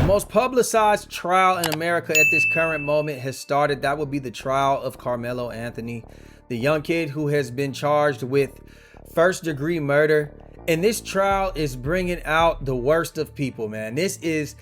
most publicized trial in America at this current moment has started. That would be the trial of Karmelo Anthony, the young kid who has been charged with first-degree murder. And this trial is bringing out the worst of people, man. This is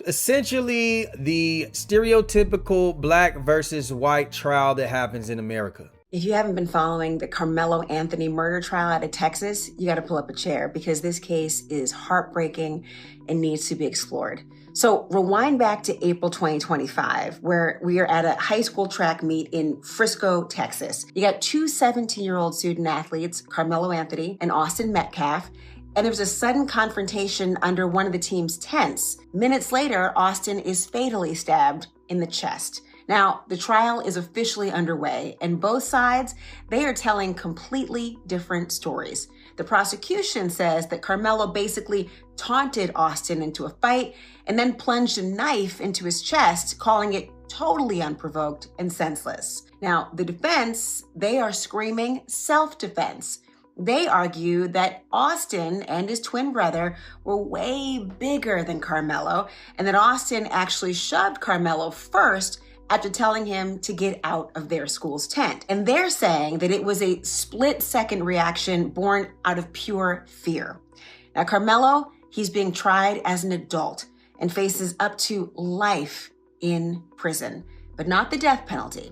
essentially the stereotypical black versus white trial that happens in America. If you haven't been following the Karmelo Anthony murder trial out of Texas, you got to pull up a chair because this case is heartbreaking and needs to be explored. So rewind back to April 2025, where we are at a high school track meet in Frisco, Texas. You got two 17-year-old student athletes, Karmelo Anthony and Austin Metcalf, and there was a sudden confrontation under one of the team's tents. Minutes later, Austin is fatally stabbed in the chest. Now, the trial is officially underway, and both sides, they are telling completely different stories. The prosecution says that Karmelo basically taunted Austin into a fight and then plunged a knife into his chest, calling it totally unprovoked and senseless. Now, the defense, they are screaming self-defense. They argue that Austin and his twin brother were way bigger than Karmelo, and that Austin actually shoved Karmelo first after telling him to get out of their school's tent. And they're saying that it was a split-second reaction born out of pure fear. Now, Karmelo, he's being tried as an adult and faces up to life in prison, but not the death penalty.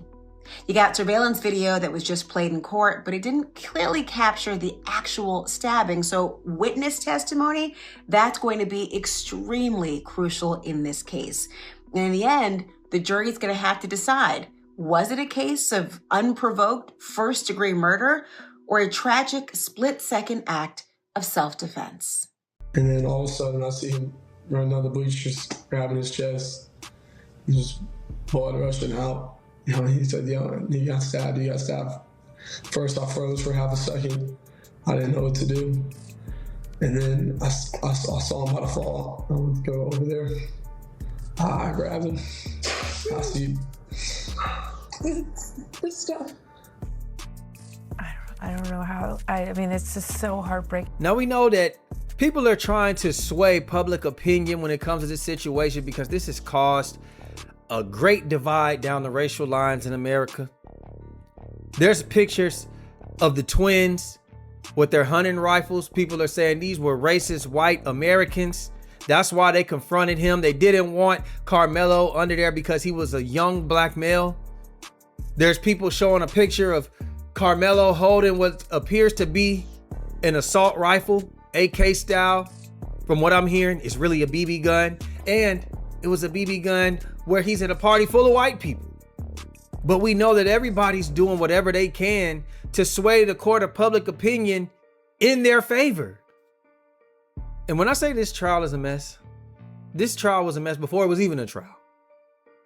You got surveillance video that was just played in court, but it didn't clearly capture the actual stabbing. So witness testimony, that's going to be extremely crucial in this case. And in the end, the jury's going to have to decide, was it a case of unprovoked first-degree murder or a tragic split-second act of self-defense? And then all of a sudden, I see him run down the bleachers, grabbing his chest, and just blood rushing out. You know, he said, "Yo, you got stabbed, you got stabbed." First, I froze for half a second. I didn't know what to do. And then I saw him about to fall. I went to go over there. I grabbed him. I see. This stuff. I don't know how. I mean, it's just so heartbreaking. Now we know that people are trying to sway public opinion when it comes to this situation because this has caused a great divide down the racial lines in America. There's pictures of the twins with their hunting rifles. People are saying these were racist white Americans. That's why they confronted him. They didn't want Karmelo under there because he was a young black male. There's people showing a picture of Karmelo holding what appears to be an assault rifle, AK style. From what I'm hearing, it's really a BB gun. And it was a BB gun where he's at a party full of white people. But we know that everybody's doing whatever they can to sway the court of public opinion in their favor. And when I say this trial is a mess, this trial was a mess before it was even a trial.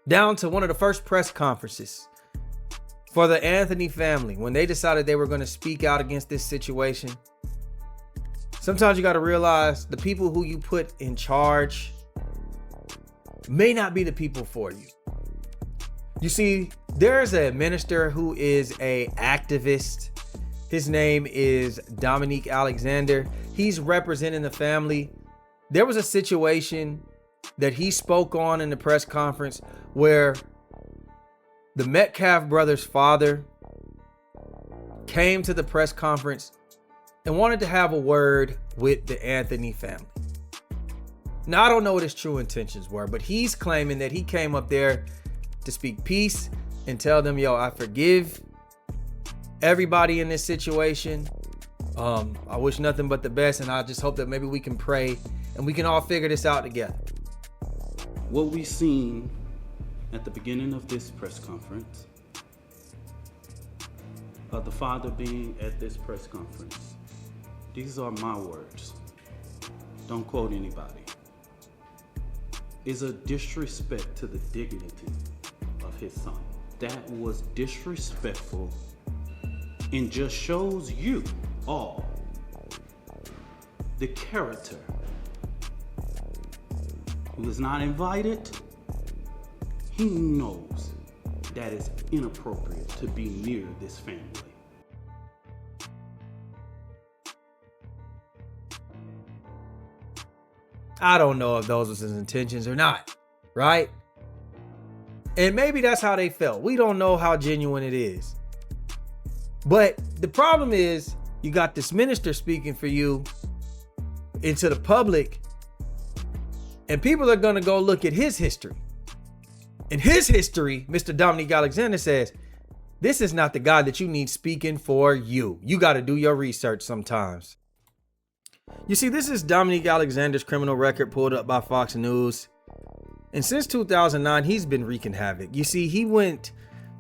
Down to one of the first press conferences for the Anthony family, when they decided they were going to speak out against this situation. Sometimes you got to realize the people who you put in charge may not be the people for you. You see, there's a minister who is a activist. His name is Dominique Alexander. He's representing the family. There was a situation that he spoke on in the press conference where the Metcalf brothers' father came to the press conference and wanted to have a word with the Anthony family. Now, I don't know what his true intentions were, but he's claiming that he came up there to speak peace and tell them, yo, I forgive everybody in this situation. I wish nothing but the best, and I just hope that maybe we can pray and we can all figure this out together. What we seen at the beginning of this press conference, of the father being at this press conference, these are my words, don't quote anybody, is a disrespect to the dignity of his son. That was disrespectful and just shows you all the character. He was not invited. He knows that it's inappropriate to be near this family. I don't know if those was his intentions or not, right? And maybe that's how they felt. We don't know how genuine it is. But the problem is, you got this minister speaking for you into the public, and people are going to go look at his history. In his history, Mr. Dominique Alexander says, this is not the guy that you need speaking for you. You got to do your research sometimes. You see, this is Dominique Alexander's criminal record pulled up by Fox News. And since 2009, he's been wreaking havoc. You see, he went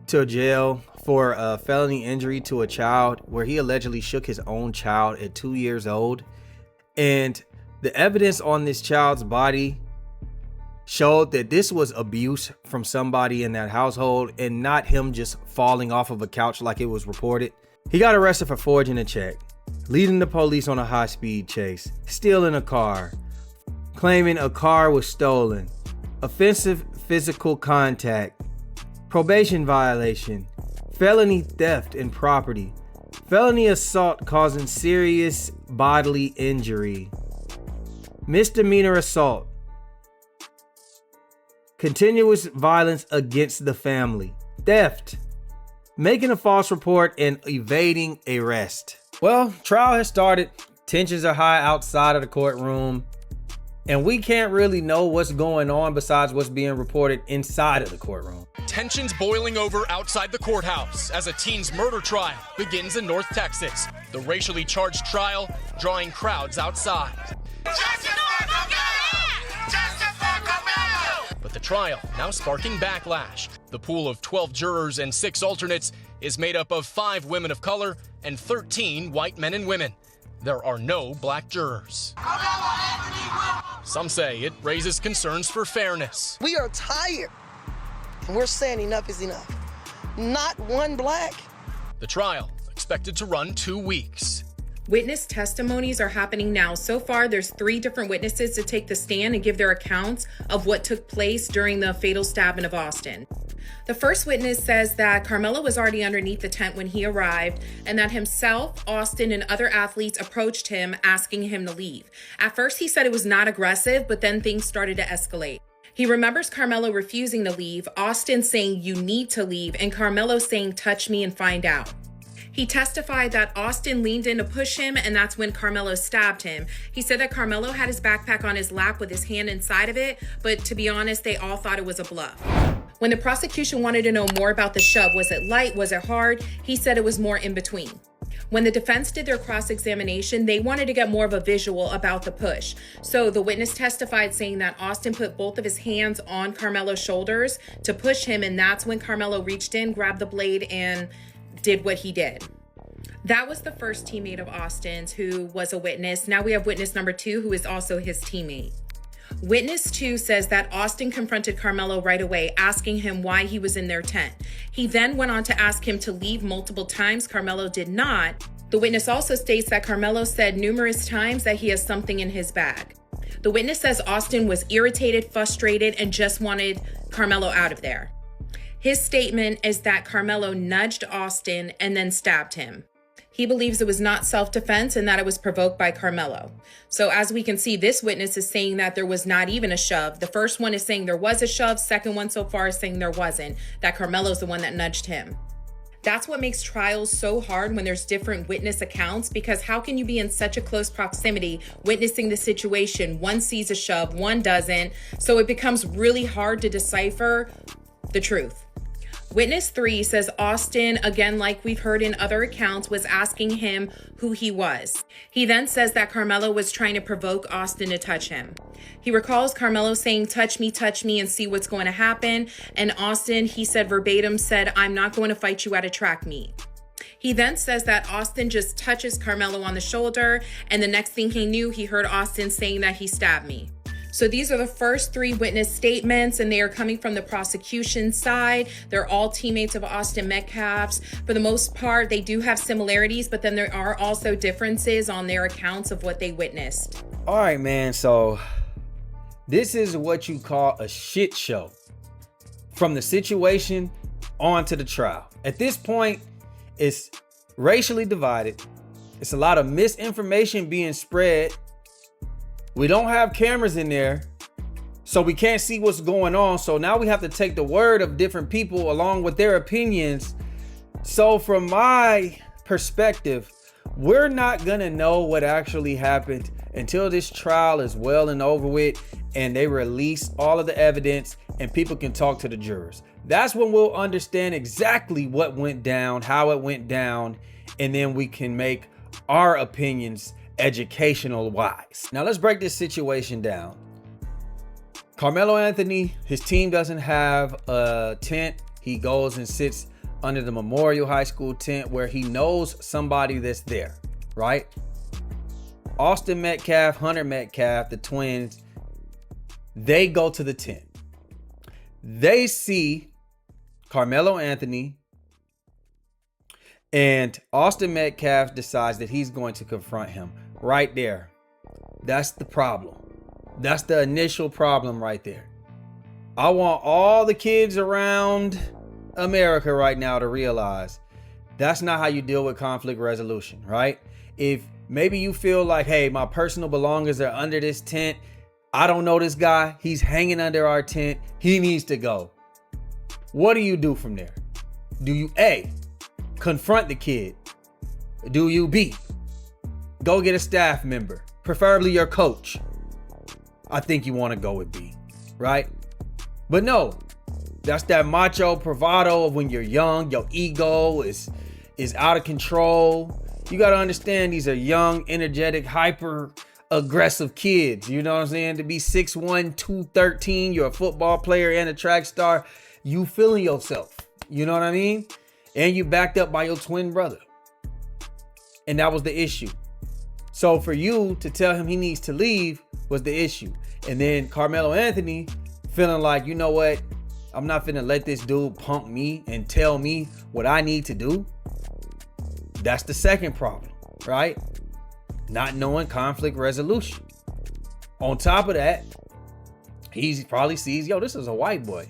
to jail for a felony injury to a child where he allegedly shook his own child at 2 years old. And the evidence on this child's body showed that this was abuse from somebody in that household and not him just falling off of a couch like it was reported. He got arrested for forging a check, leading the police on a high-speed chase, stealing a car, claiming a car was stolen, offensive physical contact, probation violation, felony theft and property, felony assault causing serious bodily injury, misdemeanor assault, continuous violence against the family, theft, making a false report, and evading arrest. Well, trial has started. Tensions are high outside of the courtroom, and we can't really know what's going on besides what's being reported inside of the courtroom. Tensions boiling over outside the courthouse as a teen's murder trial begins in North Texas. The racially charged trial drawing crowds outside. But the trial now sparking backlash. The pool of 12 jurors and 6 alternates is made up of 5 women of color and 13 white men and women. There are no black jurors. Some say it raises concerns for fairness. We are tired. We're saying enough is enough. Not one black. The trial expected to run 2 weeks. Witness testimonies are happening now. So far, there's 3 different witnesses to take the stand and give their accounts of what took place during the fatal stabbing of Austin. The first witness says that Karmelo was already underneath the tent when he arrived, and that himself, Austin, and other athletes approached him asking him to leave. At first, he said it was not aggressive, but then things started to escalate. He remembers Karmelo refusing to leave, Austin saying, "You need to leave," and Karmelo saying, "Touch me and find out." He testified that Austin leaned in to push him, and that's when Karmelo stabbed him. He said that Karmelo had his backpack on his lap with his hand inside of it, but to be honest, they all thought it was a bluff. When the prosecution wanted to know more about the shove, was it light, was it hard? He said it was more in between. When the defense did their cross-examination, they wanted to get more of a visual about the push. So the witness testified saying that Austin put both of his hands on Karmelo's shoulders to push him, and that's when Karmelo reached in, grabbed the blade, and did what he did. That was the first teammate of Austin's who was a witness. Now we have witness number 2, who is also his teammate. Witness 2 says that Austin confronted Karmelo right away, asking him why he was in their tent. He then went on to ask him to leave multiple times. Karmelo did not. The witness also states that Karmelo said numerous times that he has something in his bag. The witness says Austin was irritated, frustrated, and just wanted Karmelo out of there. His statement is that Karmelo nudged Austin and then stabbed him. He believes it was not self-defense and that it was provoked by Karmelo. So as we can see, this witness is saying that there was not even a shove. The first one is saying there was a shove. Second one so far is saying there wasn't, that Karmelo's the one that nudged him. That's what makes trials so hard when there's different witness accounts, because how can you be in such a close proximity witnessing the situation? One sees a shove, one doesn't. So it becomes really hard to decipher the truth. Witness 3 says Austin, again, like we've heard in other accounts, was asking him who he was. He then says that Karmelo was trying to provoke Austin to touch him. He recalls Karmelo saying, touch me and see what's going to happen. And Austin, he said verbatim, said, "I'm not going to fight you at a track meet." He then says that Austin just touches Karmelo on the shoulder, and the next thing he knew, he heard Austin saying that he stabbed me. So these are the first 3 witness statements, and they are coming from the prosecution side. They're all teammates of Austin Metcalf's. For the most part, they do have similarities, but then there are also differences on their accounts of what they witnessed. All right, man. So this is what you call a shit show. From the situation on to the trial. At this point, it's racially divided. It's a lot of misinformation being spread We don't have cameras in there, so we can't see what's going on. So now we have to take the word of different people along with their opinions. So from my perspective, we're not gonna know what actually happened until this trial is well and over with and they release all of the evidence and people can talk to the jurors. That's when we'll understand exactly what went down, how it went down, and then we can make our opinions educational wise. Now let's break this situation down. Karmelo Anthony, his team doesn't have a tent. He goes and sits under the Memorial High School tent where he knows somebody that's there, right? Austin Metcalf, Hunter Metcalf, the twins, they go to the tent. They see Karmelo Anthony, and Austin Metcalf decides that he's going to confront him right there. That's the problem. That's the initial problem right there. I want all the kids around America right now to realize that's not how you deal with conflict resolution, right? If maybe you feel like, hey, my personal belongings are under this tent. I don't know this guy. He's hanging under our tent. He needs to go. What do you do from there? Do you A, confront the kid? Do you B, go get a staff member, preferably your coach? I think you want to go with B, right? But no, that's that macho bravado of when you're young, your ego is out of control. You got to understand these are young, energetic, hyper aggressive kids. You know what I'm saying? To be 6'1", 213, you're a football player and a track star. You feeling yourself. You know what I mean? And you backed up by your twin brother. And that was the issue. So for you to tell him he needs to leave was the issue. And then Karmelo Anthony feeling like, you know what? I'm not finna let this dude punk me and tell me what I need to do. That's the second problem, right? Not knowing conflict resolution. On top of that, he probably sees, yo, this is a white boy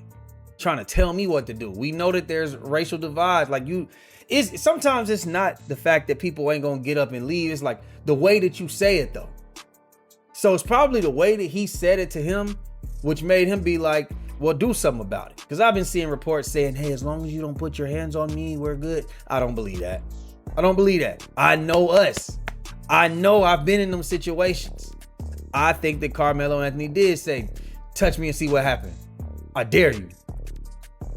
trying to tell me what to do. We know that there's racial divides. Like sometimes it's not the fact that people ain't gonna get up and leave. It's like the way that you say it though. So it's probably the way that he said it to him, which made him be like, well, do something about it. Because I've been seeing reports saying, hey, as long as you don't put your hands on me, we're good. I don't believe that. I don't believe that. I know us. I know I've been in them situations. I think that Karmelo Anthony did say, touch me and see what happened. I dare you.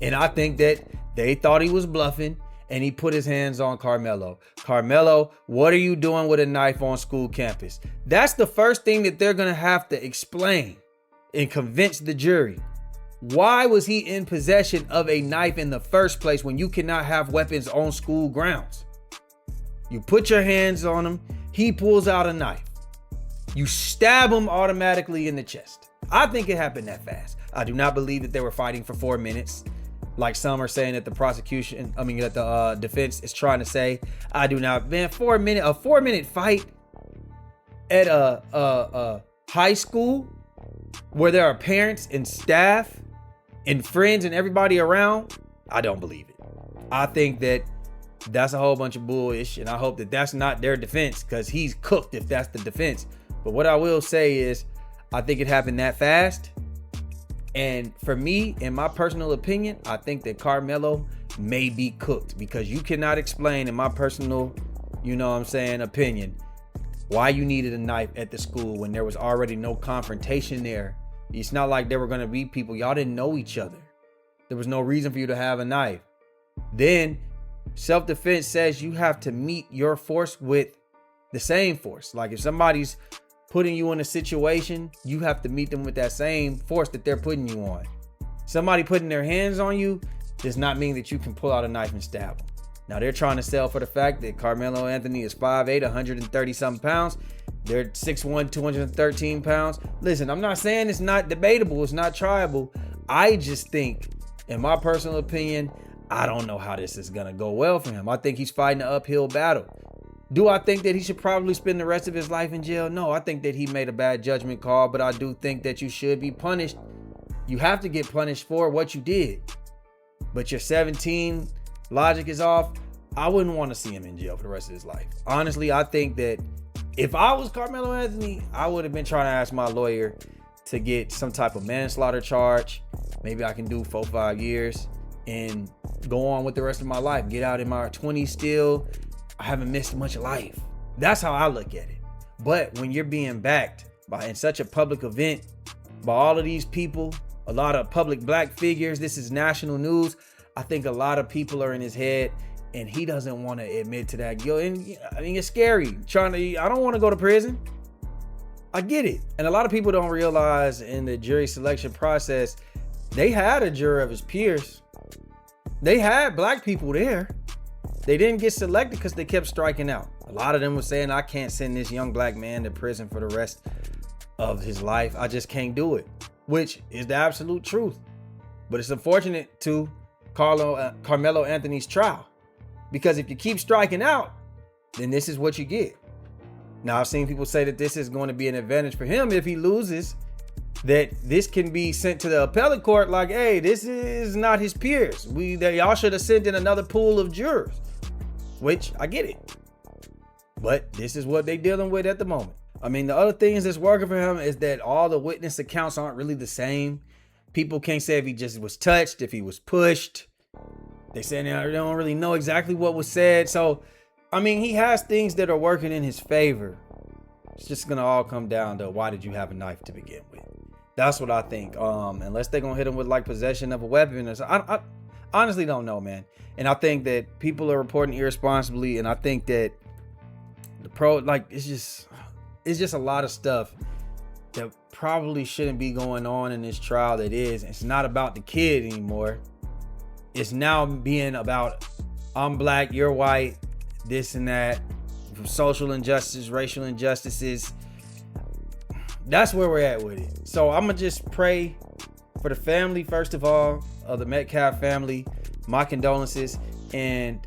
And I think that they thought he was bluffing and he put his hands on Karmelo. Karmelo, what are you doing with a knife on school campus? That's the first thing that they're going to have to explain and convince the jury. Why was he in possession of a knife in the first place when you cannot have weapons on school grounds? You put your hands on him. He pulls out a knife. You stab him automatically in the chest. I think it happened that fast. I do not believe that they were fighting for 4 minutes. Like some are saying that that the defense is trying to say. I do not. Man, a 4 minute fight at a high school where there are parents and staff and friends and everybody around. I don't believe it. I think that that's a whole bunch of bullish, and I hope that that's not their defense, because he's cooked if that's the defense. But what I will say is, I think it happened that fast. And for me, in my personal opinion, I think that Karmelo may be cooked, because you cannot explain, in my personal, opinion, why you needed a knife at the school when there was already no confrontation there. It's not like there were going to be people. Y'all didn't know each other. There was no reason for you to have a knife. Then self-defense says you have to meet your force with the same force. Like if somebody's putting you in a situation, you have to meet them with that same force that they're putting you on. Somebody putting their hands on you does not mean that you can pull out a knife and stab them. Now they're trying to sell for the fact that Karmelo Anthony is 5'8", 130 something pounds. They're 6'1", 213 pounds. Listen, I'm not saying it's not debatable. It's not triable. I just think, in my personal opinion, I don't know how this is going to go well for him. I think he's fighting an uphill battle. Do I think that he should probably spend the rest of his life in jail? No, I think that he made a bad judgment call, but I do think that you should be punished. You have to get punished for what you did. But you're 17, logic is off. I wouldn't want to see him in jail for the rest of his life. Honestly, I think that If I was Karmelo Anthony, I would have been trying to ask my lawyer to get some type of manslaughter charge. Maybe I can do 4-5 years and go on with the rest of my life. Get out in my 20s still. I haven't missed much of life. That's how I look at it. But when you're being backed by in such a public event by all of these people, a lot of public black figures, this is national news. I think a lot of people are in his head and he doesn't want to admit to that. And I mean, it's scary. I don't want to go to prison. I get it. And a lot of people don't realize in the jury selection process, they had a jury of his peers. They had black people there. They didn't get selected because they kept striking out. A lot of them were saying, I can't send this young black man to prison for the rest of his life. I just can't do it, which is the absolute truth. But it's unfortunate to Karmelo Anthony's trial, because if you keep striking out, then this is what you get. Now, I've seen people say that this is going to be an advantage for him if he loses, that this can be sent to the appellate court like, hey, this is not his peers. Y'all should have sent in another pool of jurors, which I get it. But this is what they're dealing with at the moment. I mean, the other things that's working for him is that all the witness accounts aren't really the same. People can't say if he just was touched, if he was pushed. They say they don't really know exactly what was said. So, I mean, he has things that are working in his favor. It's just going to all come down to why did you have a knife to begin with? That's what I think. Unless they're going to hit him with like possession of a weapon. I honestly don't know, man. And I think that people are reporting irresponsibly. And I think that it's just a lot of stuff that probably shouldn't be going on in this trial that is. It's not about the kid anymore. It's now being about, I'm black, you're white, this and that, social injustice, racial injustices. That's where we're at with it. So I'm gonna just pray for the family, first of all, of the Metcalf family. My condolences. And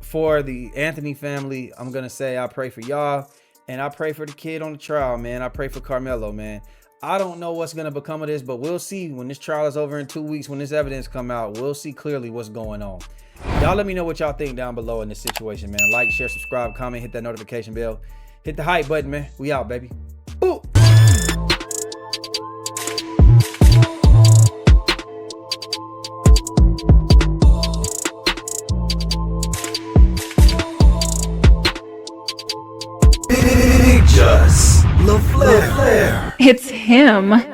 for the Anthony family, I'm gonna say I pray for y'all, and I pray for the kid on the trial, man. I pray for Karmelo, man. I don't know what's gonna become of this, but we'll see when this trial is over in 2 weeks. When this evidence come out, we'll see clearly what's going on. Y'all let me know what y'all think down below in this situation, man. Like, share, subscribe, comment, hit that notification bell, hit the hype button, man. We out, baby. Boo. IG-TheLaFlareLounge. It's him.